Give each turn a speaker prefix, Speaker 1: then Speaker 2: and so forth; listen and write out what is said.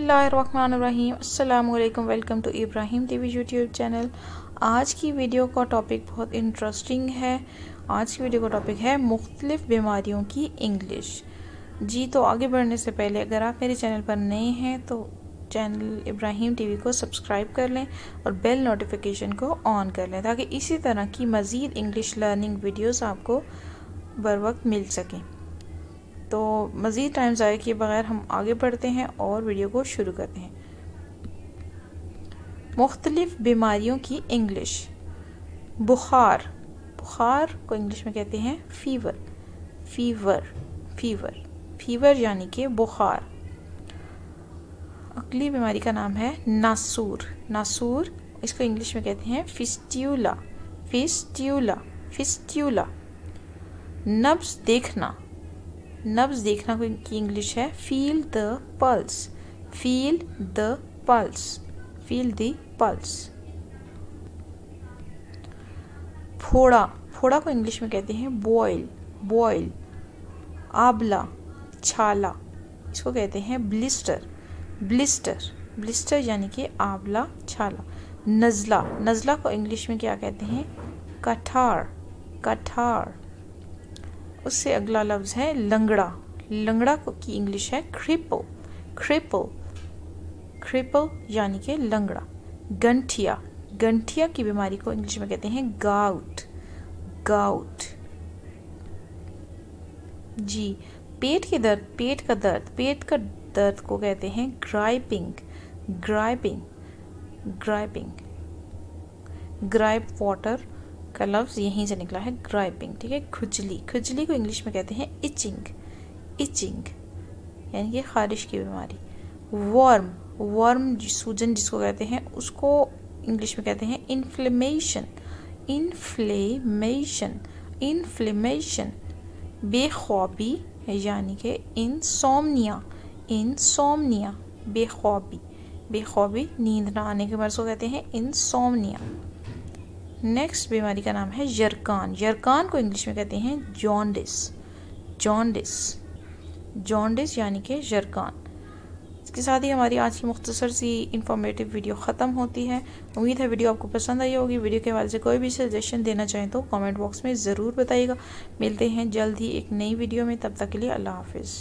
Speaker 1: बिस्मिल्लाहिर्रहमानिर्रहीम अस्सलामुअलैकुम। Welcome to Ibrahim TV YouTube channel. आज की वीडियो का टॉपिक बहुत इंटरेस्टिंग है। आज की वीडियो का टॉपिक है मुख्तलिफ बीमारियों की इंग्लिश। जी तो आगे बढ़ने से पहले अगर आप मेरे चैनल पर नए हैं तो चैनल इब्राहिम टीवी को सब्सक्राइब कर लें और बेल नोटिफिकेशन को ऑन कर लें ताकि इसी तरह की मज़ीद इंग्लिश लर्निंग वीडियोस आपको बर वक्त मिल सकें। तो मज़ीद टाइम ज़ाया किए बगैर हम आगे बढ़ते हैं और वीडियो को शुरू करते हैं। मुख्तलिफ बीमारियों की इंग्लिश। बुखार, बुखार को इंग्लिश में कहते हैं फीवर। फीवर फीवर फीवर यानी कि बुखार। अगली बीमारी का नाम है नासूर। नासूर इसको इंग्लिश में कहते हैं फिस्ट्यूला। फिस्ट्यूला फिस्ट्यूला। नब्ज देखना, नब्ज देखना की इंग्लिश है feel the pulse. Feel the pulse. Feel the pulse. फोड़ा, फोड़ा को इंग्लिश में कहते हैं बॉयल। बॉयल। आबला, छाला, इसको कहते हैं ब्लिस्टर। ब्लिस्टर ब्लिस्टर यानी कि आबला छाला। नज़ला, नज़ला को इंग्लिश में क्या कहते हैं कठार। कठार। उससे अगला लफ्ज़ है लंगड़ा। लंगड़ा की इंग्लिश है क्रिपल। क्रिपल क्रिपल यानी कि लंगड़ा। गंठिया, गंठिया की बीमारी को इंग्लिश में कहते हैं गाउट। गाउट। जी पेट के दर्द, पेट का दर्द, पेट का दर्द को कहते हैं ग्राइपिंग। ग्राइपिंग ग्राइपिंग। ग्राइप वाटर का लफ्ज़ यहीं से निकला है ग्राइपिंग। ठीक है। खुजली, खुजली को इंग्लिश में कहते हैं इचिंग। इचिंग यानी कि खारिश की बीमारी। वर्म, वर्म सूजन जिसको कहते हैं उसको इंग्लिश में कहते हैं इन्फ्लेमेशन। Inflammation inflammation. बेख्वाबी यानी कि इंसोम्निया। इंसोम्निया बेख्वाबी। बेख्वाबी नींद ना आने के मर्ज़ को कहते हैं इंसोम्निया। नेक्स्ट बीमारी का नाम है यरकान। यरकान को इंग्लिश में कहते हैं जॉन्डिस। जॉन्डिस जॉन्डिस यानी कि यरकान। इसके साथ ही हमारी आज की मुख्तसर सी इंफॉर्मेटिव वीडियो ख़त्म होती है। उम्मीद है वीडियो आपको पसंद आई होगी। वीडियो के हवाले से कोई भी सजेशन देना चाहें तो कमेंट बॉक्स में ज़रूर बताइएगा। मिलते हैं जल्द ही एक नई वीडियो में, तब तक के लिए अल्लाह हाफिज़।